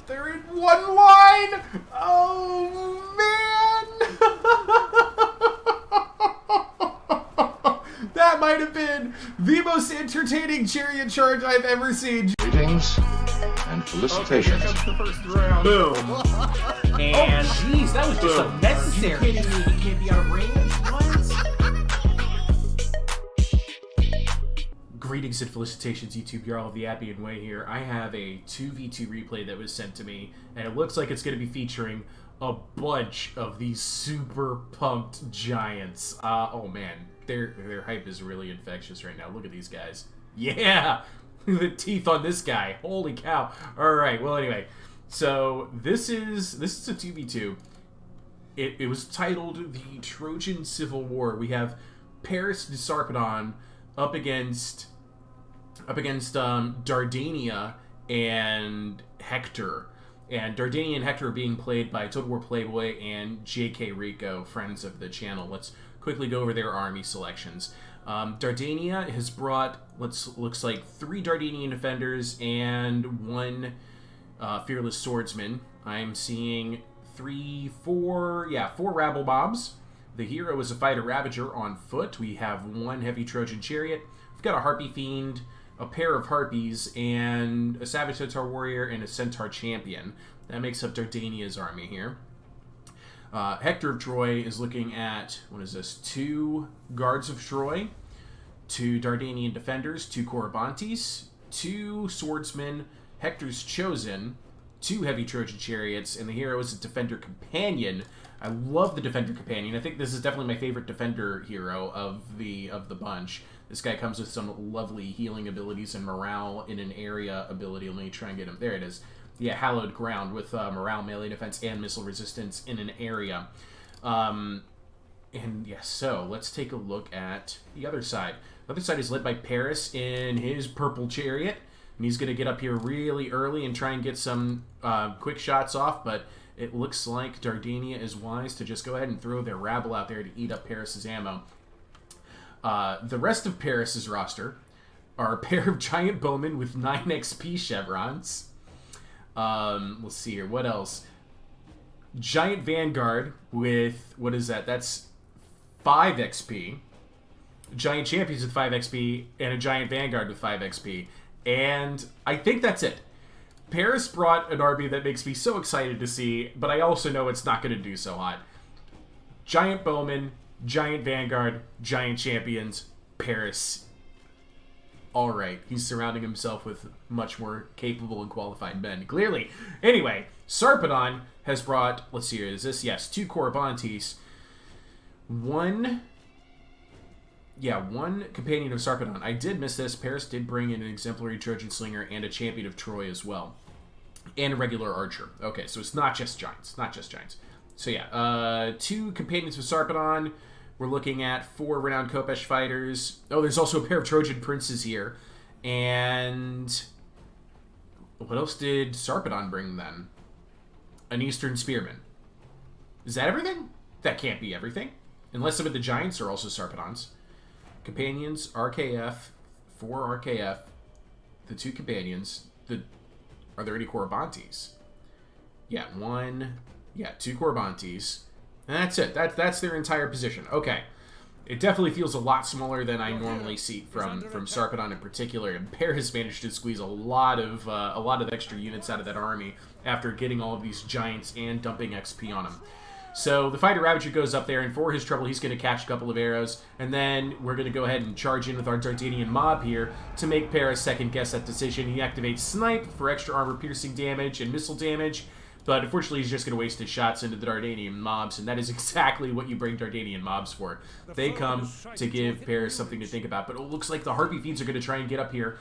They're in one line! Oh, man! That might have been the most entertaining chariot charge I've ever seen. Greetings and felicitations. Okay, here comes the first round. Boom. And jeez, that was just unnecessary. You kidding me? He can't be out of range? What? Greetings and felicitations, YouTube. You're all of the Appian Way here. I have a 2v2 replay that was sent to me, and it looks like it's going to be featuring a bunch of these super pumped giants. Oh man, their hype is really infectious right now. Look at these guys. Yeah! The teeth on this guy. Holy cow. Alright, well anyway. So this is a 2v2. It was titled the Trojan Civil War. We have Paris de Sarpedon up against Dardania and Hector. And Dardania and Hector are being played by Total War Playboy and JK Rico, friends of the channel. Let's quickly go over their army selections. Dardania has brought, looks like 3 Dardanian defenders and 1 fearless swordsman. I'm seeing 4 rabble mobs. The hero is a fighter ravager on foot. We have 1 heavy Trojan chariot. We've got a harpy fiend, a pair of harpies, and a savage centaur warrior and a centaur champion. That makes up Dardania's army here. Hector of Troy is looking at, 2 guards of Troy, 2 Dardanian defenders, 2 Corybantes, 2 swordsmen, Hector's chosen, 2 heavy Trojan chariots, and the hero is a defender companion. I love the defender companion. I think this is definitely my favorite defender hero of the bunch. This guy comes with some lovely healing abilities and morale in an area ability. Let me try and get him. There it is. Yeah, hallowed ground with morale, melee defense, and missile resistance in an area. And yes, so let's take a look at the other side. The other side is led by Paris in his purple chariot. And he's going to get up here really early and try and get some quick shots off, but it looks like Dardania is wise to just go ahead and throw their rabble out there to eat up Paris's ammo. The rest of Paris's roster are a pair of giant bowmen with 9 XP chevrons. Let's see here. What else? Giant Vanguard with, what is that? That's 5 XP. Giant Champions with 5 XP, and a Giant Vanguard with 5 XP. And I think that's it. Paris brought an army that makes me so excited to see, but I also know it's not going to do so hot. Giant Bowman, Giant Vanguard, Giant Champions, Paris. Alright, he's surrounding himself with much more capable and qualified men, clearly. Anyway, Sarpedon has brought, let's see here, is this? Yes, 2 Corybantes, 1 companion of Sarpedon. I did miss this. Paris did bring in an exemplary Trojan Slinger and a champion of Troy as well. And a regular archer. Okay, so it's not just giants. Not just giants. So yeah, 2 companions of Sarpedon. We're looking at 4 renowned Kopesh fighters. Oh, there's also a pair of Trojan princes here. And what else did Sarpedon bring then? An Eastern spearman. Is that everything? That can't be everything. Unless some of the giants are also Sarpedons. Companions, RKF, 4 RKF, the 2 companions. Are there any Corybantes? Yeah, 2 Corybantes. And that's it. That's their entire position. Okay. It definitely feels a lot smaller than I normally see from Sarpedon in particular. And Paris managed to squeeze a lot of extra units out of that army after getting all of these giants and dumping XP on them. So the fighter Ravager goes up there, and for his trouble, he's going to catch a couple of arrows, and then we're going to go ahead and charge in with our Dardanian mob here to make Paris second-guess that decision. He activates Snipe for extra armor-piercing damage and missile damage, but unfortunately he's just going to waste his shots into the Dardanian mobs, and that is exactly what you bring Dardanian mobs for. They come to give Paris something to think about, but it looks like the Harpy Fiends are going to try and get up here.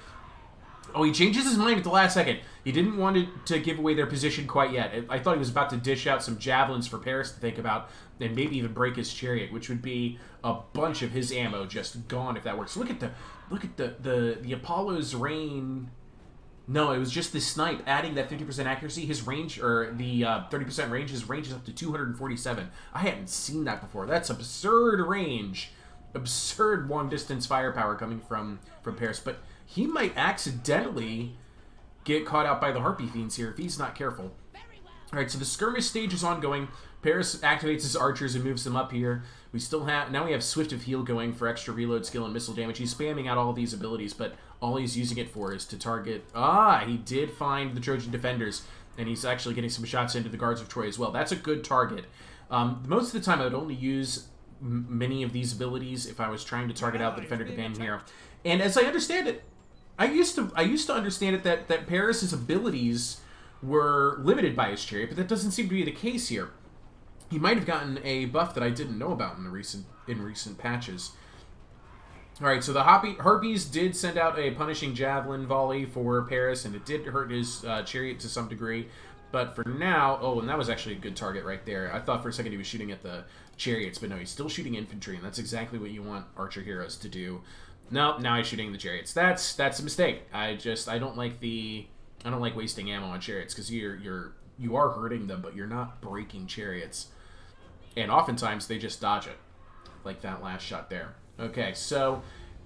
Oh, he changes his mind at the last second. He didn't want to give away their position quite yet. I thought he was about to dish out some javelins for Paris to think about, and maybe even break his chariot, which would be a bunch of his ammo just gone if that works. Look at the Apollo's rain. No, it was just the snipe adding that 50% accuracy. His range, or the 30% range, his range is up to 247. I hadn't seen that before. That's absurd range, absurd long distance firepower coming from Paris, but he might accidentally get caught out by the Harpy Fiends here if he's not careful. Alright, so the skirmish stage is ongoing. Paris activates his archers and moves them up here. We still have... Now we have Swift of Heal going for extra reload skill and missile damage. He's spamming out all these abilities, but all he's using it for is to target... he did find the Trojan defenders, and he's actually getting some shots into the Guards of Troy as well. That's a good target. Most of the time, I would only use many of these abilities if I was trying to target out the Defender Companion Hero. And as I understand it, I used to understand it that Paris's abilities were limited by his chariot, but that doesn't seem to be the case here. He might have gotten a buff that I didn't know about in recent patches. Alright, so the Harpies did send out a punishing javelin volley for Paris, and it did hurt his chariot to some degree. But for now... Oh, and that was actually a good target right there. I thought for a second he was shooting at the chariots, but no, he's still shooting infantry, and that's exactly what you want archer heroes to do. No, now he's shooting the chariots. That's a mistake. I don't like wasting ammo on chariots, because you are hurting them, but you're not breaking chariots. And oftentimes they just dodge it, like that last shot there. Okay, so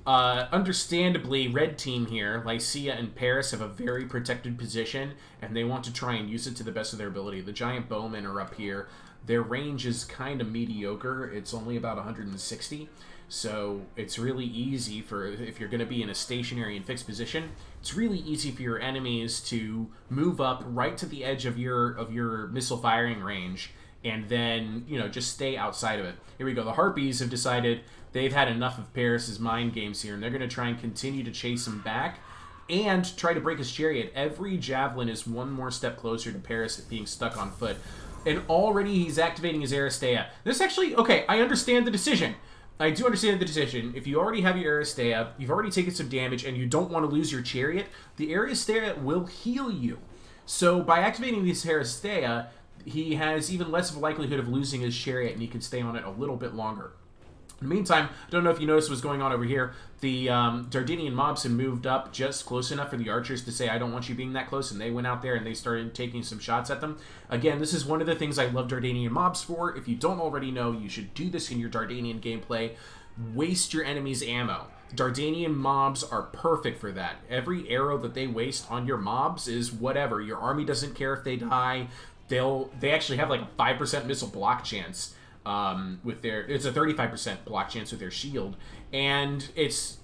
understandably, red team here, Lycia and Paris, have a very protected position, and they want to try and use it to the best of their ability. The giant bowmen are up here. Their range is kind of mediocre. It's only about 160. So it's really easy for, if you're going to be in a stationary and fixed position, it's really easy for your enemies to move up right to the edge of your missile firing range, and then, you know, just stay outside of it. Here we go. The Harpies have decided they've had enough of Paris's mind games here, and they're going to try and continue to chase him back and try to break his chariot. Every javelin is one more step closer to Paris being stuck on foot. And already he's activating his Aristea. This actually, okay, I understand the decision. I do understand the decision. If you already have your Aristea, you've already taken some damage, and you don't want to lose your chariot, the Aristea will heal you. So by activating this Aristea, he has even less of a likelihood of losing his chariot, and he can stay on it a little bit longer. In the meantime, I don't know if you noticed what's going on over here. The Dardanian mobs have moved up just close enough for the archers to say, I don't want you being that close, and they went out there and they started taking some shots at them. Again, this is one of the things I love Dardanian mobs for. If you don't already know, you should do this in your Dardanian gameplay. Waste your enemy's ammo. Dardanian mobs are perfect for that. Every arrow that they waste on your mobs is whatever. Your army doesn't care if they die. They actually have like a 5% missile block chance. It's a 35% block chance with their shield, and it's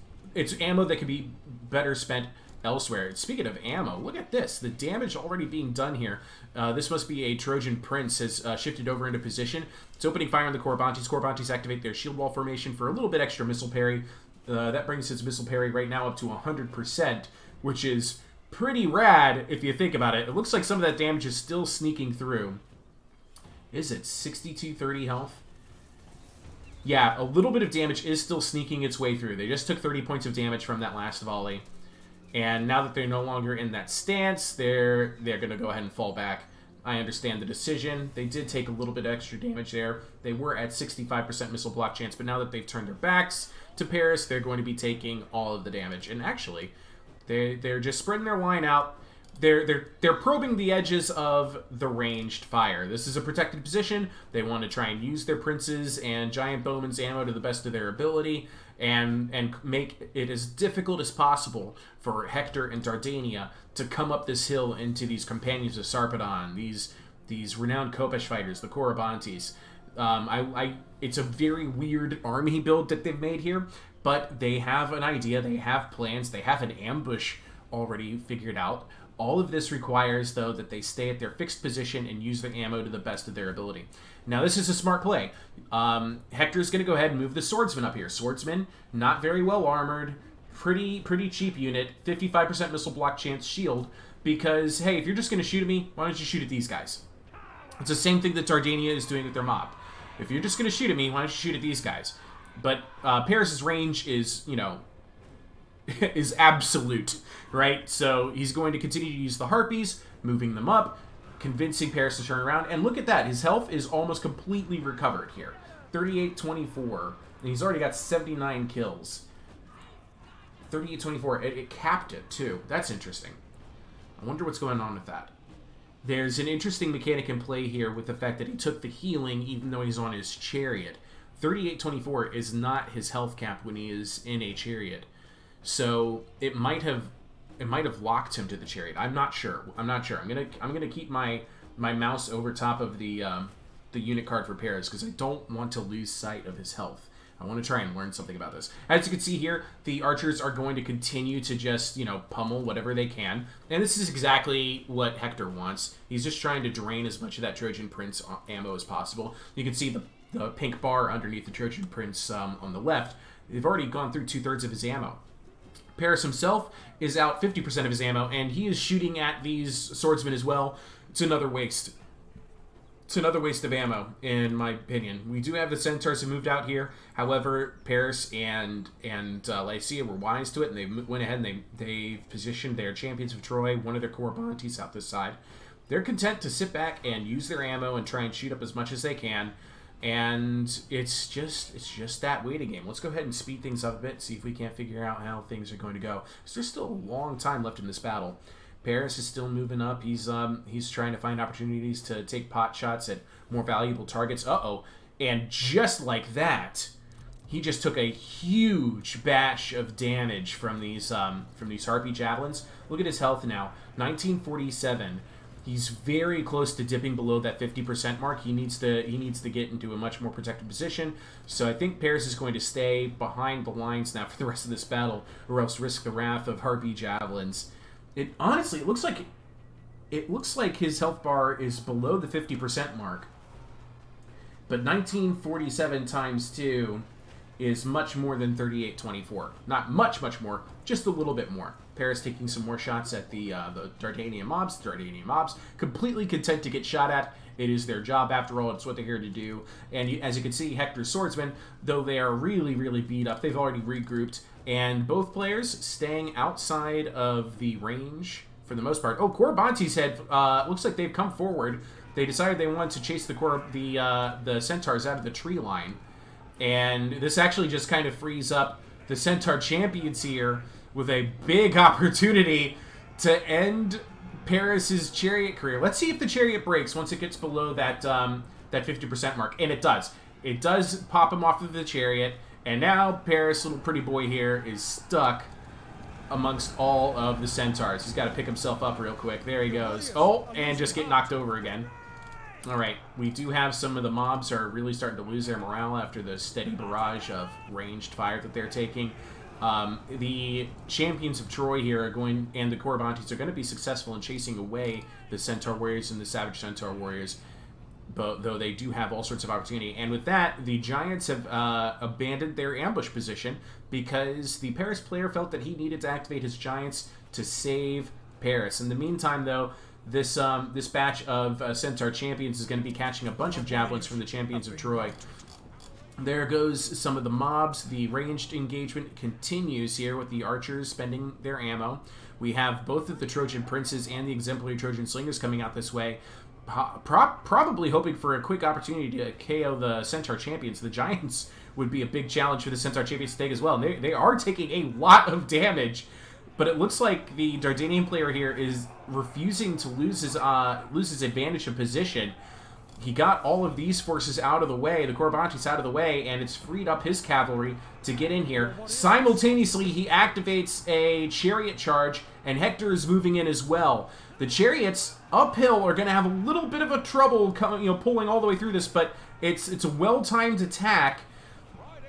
ammo that could be better spent elsewhere. Speaking of ammo, look at this. The damage already being done here. This must be a Trojan Prince has shifted over into position. It's opening fire on the Corabantes. Corabantes activate their shield wall formation for a little bit extra missile parry. That brings his missile parry right now up to 100%, which is pretty rad if you think about it. It looks like some of that damage is still sneaking through. Is it 6230 health? Yeah, a little bit of damage is still sneaking its way through. They just took 30 points of damage from that last volley. And now that they're no longer in that stance, they're going to go ahead and fall back. I understand the decision. They did take a little bit extra damage there. They were at 65% missile block chance, but now that they've turned their backs to Paris, they're going to be taking all of the damage. And actually, they're just spreading their line out. They're probing the edges of the ranged fire. This is a protected position. They want to try and use their princes and giant bowmen's ammo to the best of their ability, and make it as difficult as possible for Hector and Dardania to come up this hill into these companions of Sarpedon, these renowned Kopesh fighters, the Corabantes. It's a very weird army build that they've made here, but they have an idea, they have plans, they have an ambush already figured out. All of this requires, though, that they stay at their fixed position and use their ammo to the best of their ability. Now, this is a smart play. Hector's going to go ahead and move the swordsman up here. Swordsman, not very well armored, pretty cheap unit, 55% missile block chance shield, because, hey, if you're just going to shoot at me, why don't you shoot at these guys? It's the same thing that Dardania is doing with their mob. If you're just going to shoot at me, why don't you shoot at these guys? But Paris's range is, you know, is absolute, right? So he's going to continue to use the Harpies, moving them up, convincing Paris to turn around. And look at that. His health is almost completely recovered here. 38-24. And he's already got 79 kills. 38-24. It capped it, too. That's interesting. I wonder what's going on with that. There's an interesting mechanic in play here with the fact that he took the healing even though he's on his chariot. 38-24 is not his health cap when he is in a chariot. So it might have it might have locked him to the chariot. I'm not sure. I'm gonna keep my mouse over top of the unit card for Paris because I don't want to lose sight of his health. I want to try and learn something about this. As you can see here, the archers are going to continue to just, pummel whatever they can. And this is exactly what Hector wants. He's just trying to drain as much of that Trojan Prince ammo as possible. You can see the pink bar underneath the Trojan Prince on the left. They've already gone through 2/3 of his ammo. Paris himself is out 50% of his ammo, and he is shooting at these swordsmen as well. It's another waste. It's another waste of ammo, in my opinion. We do have the centaurs who moved out here. However, Paris and Lycia were wise to it, and they went ahead and they positioned their champions of Troy, one of their Corybantes, out this side. They're content to sit back and use their ammo and try and shoot up as much as they can. And it's just that waiting game. Let's go ahead and speed things up a bit, see if we can't figure out how things are going to go. Because there's still a long time left in this battle. Paris is still moving up. He's trying to find opportunities to take pot shots at more valuable targets. And just like that, he just took a huge batch of damage from these harpy javelins. Look at his health now, 1947. He's very close to dipping below that 50% mark. He needs to get into a much more protected position. So I think Paris is going to stay behind the lines now for the rest of this battle, or else risk the wrath of harpy javelins. It looks like his health bar is below the 50% mark. But 1947 times 2 is much more than 3824. Not much more, just a little bit more. Paris taking some more shots at the Dardanian mobs. The Dardanian mobs completely content to get shot at. It is their job, after all. It's what they're here to do. And as you can see, Hector's swordsmen, though they are really, really beat up, they've already regrouped. And both players staying outside of the range for the most part. Corybantes looks like they've come forward. They decided they wanted to chase the centaurs out of the tree line. And this actually just kind of frees up the centaur champions here with a big opportunity to end Paris's chariot career. Let's see if the chariot breaks once it gets below that 50% mark. And it does. It does pop him off of the chariot. And now Paris, little pretty boy here, is stuck amongst all of the centaurs. He's got to pick himself up real quick. There he goes. And just get knocked over again. All right, we do have some of the mobs are really starting to lose their morale after the steady barrage of ranged fire that they're taking. The champions of Troy here and the Corybantes are going to be successful in chasing away the Centaur Warriors and the Savage Centaur Warriors, though they do have all sorts of opportunity. And with that, the Giants have abandoned their ambush position because the Paris player felt that he needed to activate his Giants to save Paris. In the meantime, though, this batch of Centaur champions is going to be catching a bunch of javelins from the champions of Troy. There goes some of the mobs. The ranged engagement continues here with the archers spending their ammo. We have both of the Trojan Princes and the exemplary Trojan Slingers coming out this way, probably hoping for a quick opportunity to KO the Centaur champions. The Giants would be a big challenge for the Centaur champions to take as well. And they are taking a lot of damage, but it looks like the Dardanian player here is refusing to lose his advantage of position. He got all of these forces out of the way, the Corybantes out of the way, and it's freed up his cavalry to get in here. Simultaneously, he activates a chariot charge, and Hector is moving in as well. The chariots uphill are going to have a little bit of a trouble pulling all the way through this, but it's a well-timed attack.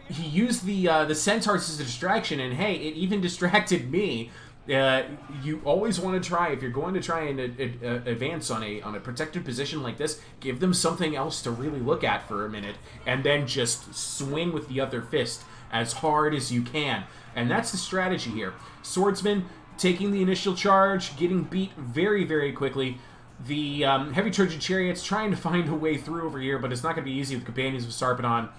He used the centaurs as a distraction, and hey, it even distracted me. You always want to try, if you're going to try and advance on a protected position like this, give them something else to really look at for a minute, and then just swing with the other fist as hard as you can. And that's the strategy here. Swordsman taking the initial charge, getting beat very, very quickly. The heavy Trojan chariots trying to find a way through over here, but it's not going to be easy with companions of Sarpedon.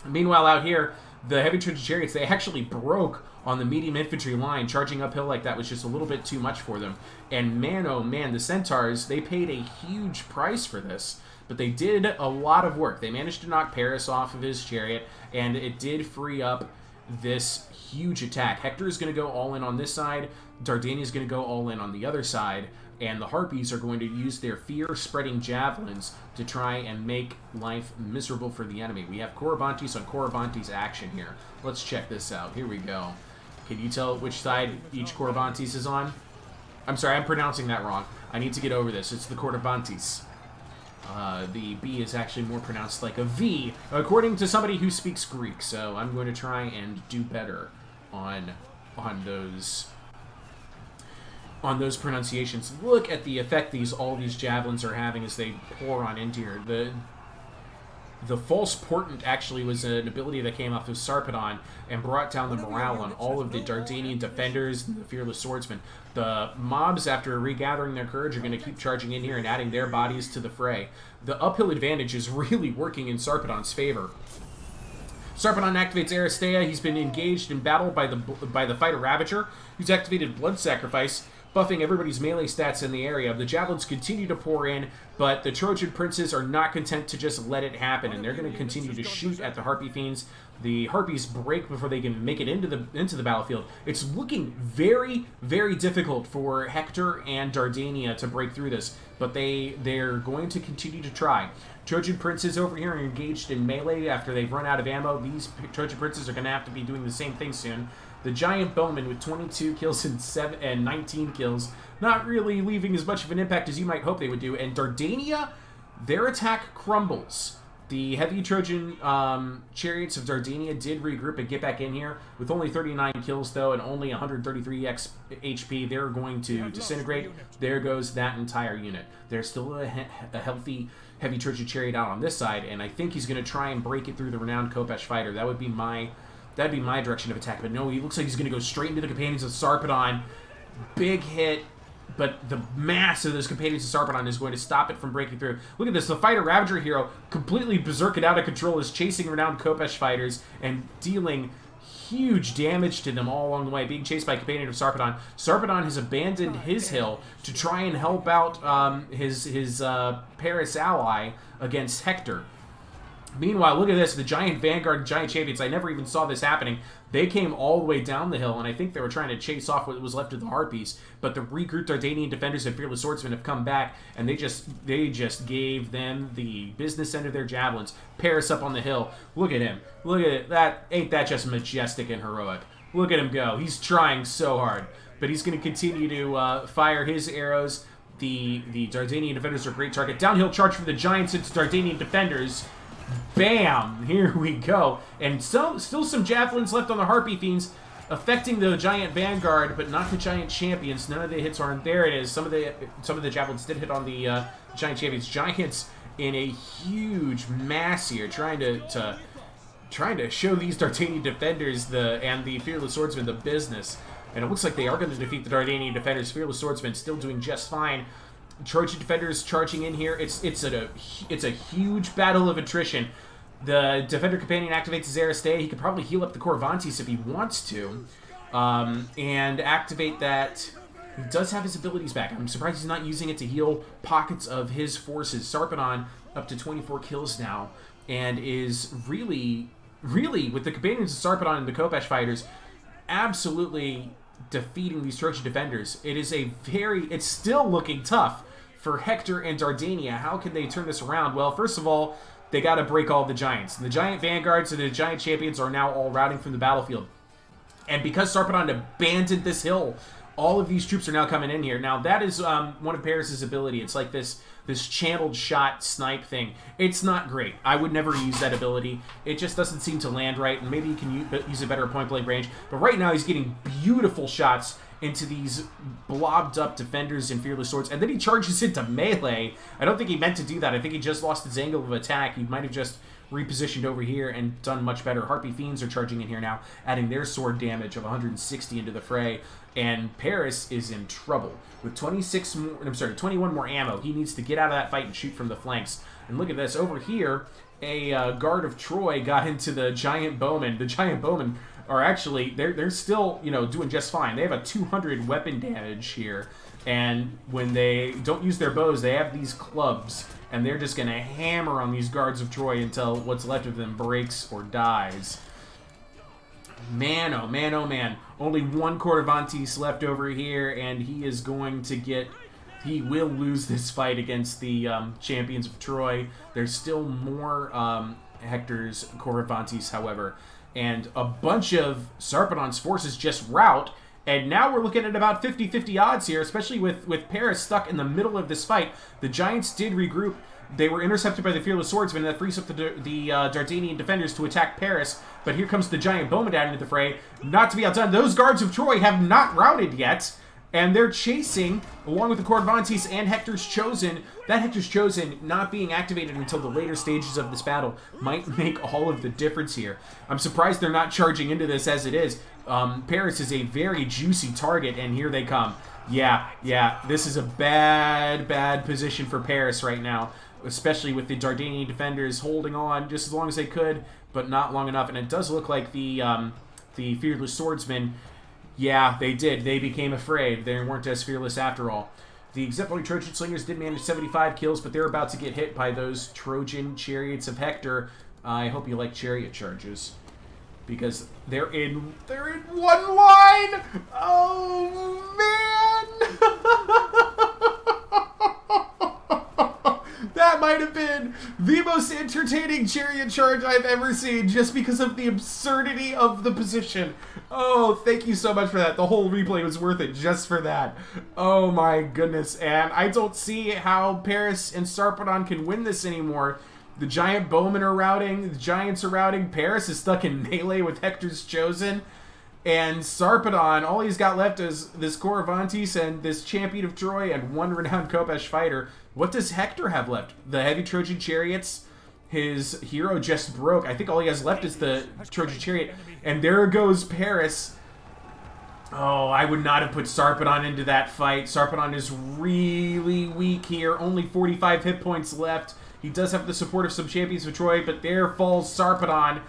Meanwhile, out here, the heavy Trojan chariots, they actually broke on the medium infantry line. Charging uphill like that was just a little bit too much for them. And man, oh man, the centaurs, they paid a huge price for this. But they did a lot of work. They managed to knock Paris off of his chariot, and it did free up this huge attack. Hector is going to go all in on this side. Dardania is going to go all in on the other side. And the Harpies are going to use their fear-spreading javelins to try and make life miserable for the enemy. We have Corybantes on Corybantes action here. Let's check this out. Here we go. Can you tell which side each Coravantes is on? I'm sorry, I'm pronouncing that wrong. I need to get over this. It's the Coravantes. The B is actually more pronounced like a V, according to somebody who speaks Greek. So I'm going to try and do better on those pronunciations. Look at the effect all these javelins are having as they pour on into here. The false portent actually was an ability that came off of Sarpedon and brought down the morale on all of the Dardanian defenders and the fearless swordsmen. The mobs, after regathering their courage, are going to keep charging in here and adding their bodies to the fray. The uphill advantage is really working in Sarpedon's favor. Sarpedon activates Aristea. He's been engaged in battle by the Fighter Ravager, who's activated Blood Sacrifice, buffing everybody's melee stats in the area. The javelins continue to pour in, but the Trojan princes are not content to just let it happen, and they're going to continue to shoot at the Harpy Fiends. The Harpies break before they can make it into the battlefield. It's looking very, very difficult for Hector and Dardania to break through this, but they're going to continue to try. Trojan princes over here are engaged in melee after they've run out of ammo. These Trojan princes are going to have to be doing the same thing soon. The giant bowman with 22 kills and 19 kills, not really leaving as much of an impact as you might hope they would do. And Dardania, their attack crumbles. The heavy Trojan chariots of Dardania did regroup and get back in here. With only 39 kills, though, and only 133 HP, they're going to disintegrate. There goes that entire unit. There's still a healthy heavy Trojan chariot out on this side, and I think he's going to try and break it through the renowned Khopesh fighter. That'd be my direction of attack. But no, he looks like he's going to go straight into the companions of Sarpedon. Big hit. But the mass of those companions of Sarpedon is going to stop it from breaking through. Look at this. The Fighter Ravager hero, completely berserked out of control, is chasing renowned Khopesh fighters and dealing huge damage to them all along the way, being chased by a companion of Sarpedon. Sarpedon has abandoned his hill to try and help out his Paris ally against Hector. Meanwhile, look at this. The giant vanguard, giant champions, I never even saw this happening. They came all the way down the hill, and I think they were trying to chase off what was left of the Harpies. But the regrouped Dardanian defenders and fearless swordsmen have come back, and they just gave them the business end of their javelins. Paris up on the hill. Look at him. Look at it. Ain't that just majestic and heroic? Look at him go. He's trying so hard. But he's going to continue to fire his arrows. The Dardanian defenders are a great target. Downhill charge for the giants into Dardanian defenders. Bam! Here we go. And still some javelins left on the Harpy Fiends, affecting the giant vanguard, but not the giant champions. None of the hits aren't there. It is. Some of the javelins did hit on the giant champions. Giants in a huge mass here, trying to show these Dardanian defenders and the fearless swordsmen the business. And it looks like they are going to defeat the Dardanian defenders. Fearless swordsmen still doing just fine. Trojan defenders charging in here. It's a huge battle of attrition. The defender companion activates his Aristea. He could probably heal up the Coravantes if he wants to, and activate that. He does have his abilities back. I'm surprised he's not using it to heal pockets of his forces. Sarpedon up to 24 kills now, and is really with the companions of Sarpedon and the Khopesh fighters absolutely defeating these Trojan defenders. It's still looking tough for Hector and Dardania. How can they turn this around? Well, first of all, they got to break all the giants. The giant vanguards and the giant champions are now all routing from the battlefield. And because Sarpedon abandoned this hill, all of these troops are now coming in here. Now, that is one of Paris' ability. It's like this channeled shot snipe thing. It's not great. I would never use that ability. It just doesn't seem to land right, and maybe you can use a better point-blank range. But right now, he's getting beautiful shots into these blobbed-up defenders and fearless swords, and then he charges into melee. I don't think he meant to do that. I think he just lost his angle of attack. He might have just repositioned over here and done much better. Harpy Fiends are charging in here now, adding their sword damage of 160 into the fray, and Paris is in trouble. With 21 more ammo, he needs to get out of that fight and shoot from the flanks. And look at this. Over here, a guard of Troy got into the giant bowmen. The giant bowmen are actually, they're still, doing just fine. They have a 200 weapon damage here, and when they don't use their bows, they have these clubs, and they're just going to hammer on these guards of Troy until what's left of them breaks or dies. Man, oh man, oh man. Only one Coravantes left over here, and he is going to he will lose this fight against the champions of Troy. There's still more Hector's Coravantes, however. and a bunch of Sarpedon's forces just rout. And now we're looking at about 50-50 odds here, especially with Paris stuck in the middle of this fight. The Giants did regroup. They were intercepted by the Fearless Swordsman, and that frees up the Dardanian defenders to attack Paris. But here comes the Giant Bowman down into the fray. Not to be outdone, those guards of Troy have not routed yet. And they're chasing, along with the Corybantes and Hector's Chosen. That Hector's Chosen not being activated until the later stages of this battle might make all of the difference here. I'm surprised they're not charging into this as it is. Paris is a very juicy target, and here they come. Yeah, this is a bad position for Paris right now, especially with the Dardanian defenders holding on just as long as they could, but not long enough. And it does look like the Fearless Swordsmen, yeah, they did. They became afraid. They weren't as fearless after all. The exemplary Trojan Slingers did manage 75 kills, but they're about to get hit by those Trojan chariots of Hector. I hope you like chariot charges, because they're in one line. Oh man, that might have been the most entertaining chariot charge I've ever seen, just because of the absurdity of the position. Oh, thank you so much for that. The whole replay was worth it just for that. Oh my goodness. And I don't see how Paris and Sarpedon can win this anymore. The Giant Bowmen are routing. The Giants are routing. Paris is stuck in melee with Hector's Chosen. And Sarpedon, all he's got left is this Corybantes and this Champion of Troy and one renowned Kopesh fighter. What does Hector have left? The heavy Trojan chariots? His hero just broke. I think all he has left is the Trojan chariot. And there goes Paris. Oh, I would not have put Sarpedon into that fight. Sarpedon is really weak here. Only 45 hit points left. He does have the support of some Champions of Troy, but there falls Sarpedon.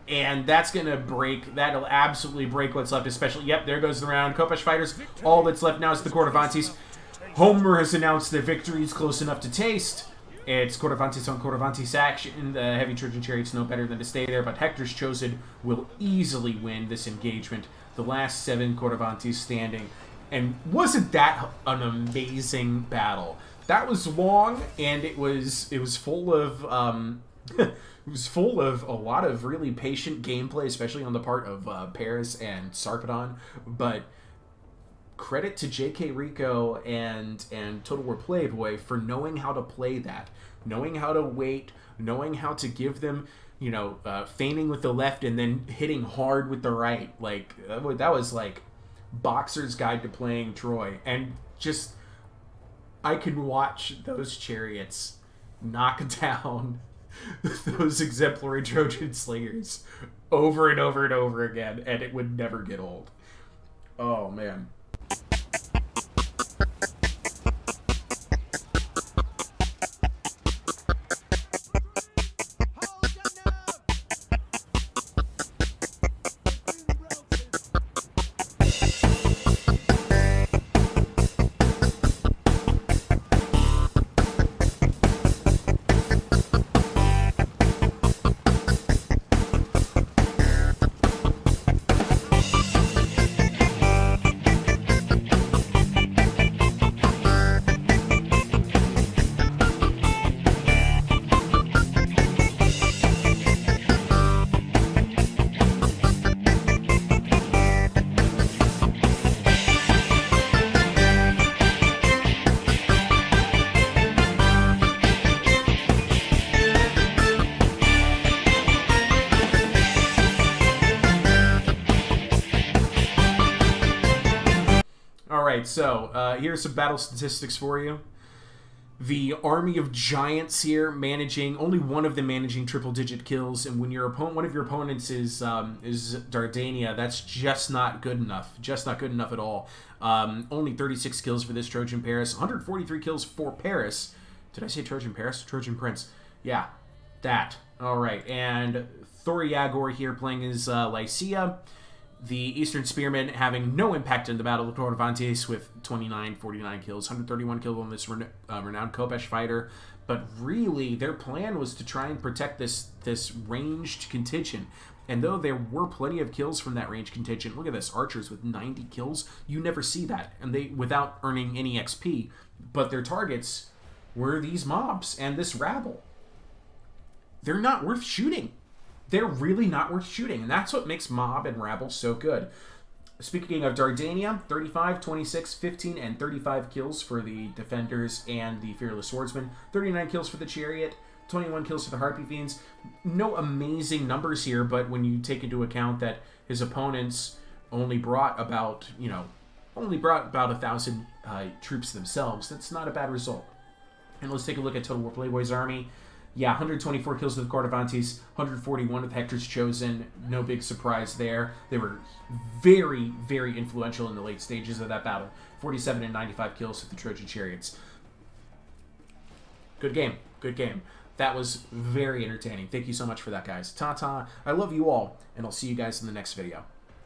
And that's going to break. That'll absolutely break what's left, especially, yep, there goes the round. Kopesh fighters, all that's left now is the Corybantes. Homer has announced that victory is close enough to taste. It's Corybantes on Corybantes action. The heavy Trojan chariots know better than to stay there, but Hector's Chosen will easily win this engagement. The last 7 Corybantes standing. And wasn't that an amazing battle? That was long, and it was full of it was full of a lot of really patient gameplay, especially on the part of Paris and Sarpedon. But credit to J.K. Rico and Total War Playboy for knowing how to play that, knowing how to wait, knowing how to give them, feigning with the left and then hitting hard with the right. Like, that was like Boxer's Guide to Playing Troy. And just, I can watch those chariots knock down those exemplary Trojan slingers over and over and over again, and it would never get old. Oh, man. So, here's some battle statistics for you. The army of giants here only one of them managing triple-digit kills, and when one of your opponents is Dardania, that's just not good enough. Just not good enough at all. Only 36 kills for this Trojan Paris, 143 kills for Paris. Did I say Trojan Paris? Trojan Prince. Yeah, that. All right, and Thoriagor here playing as Lycia. The Eastern Spearmen having no impact in the Battle of Corybantes with 49 kills, 131 kills on this renowned Kopesh fighter. But really, their plan was to try and protect this ranged contingent. And though there were plenty of kills from that ranged contingent, look at this, archers with 90 kills. You never see that, and they without earning any XP. But their targets were these mobs and this rabble. They're not worth shooting. they're really not worth shooting. And that's what makes Mob and Rabble so good. Speaking of Dardania, 35, 26, 15, and 35 kills for the Defenders and the Fearless Swordsman. 39 kills for the Chariot, 21 kills for the Harpy Fiends. No amazing numbers here, but when you take into account that his opponents only brought about, 1,000 troops themselves, that's not a bad result. And let's take a look at Total War Playboy's army. Yeah, 124 kills with the Cordovantes, 141 with Hector's Chosen. No big surprise there. They were very, very influential in the late stages of that battle. 47 and 95 kills with the Trojan Chariots. Good game. Good game. That was very entertaining. Thank you so much for that, guys. Ta-ta. I love you all, and I'll see you guys in the next video.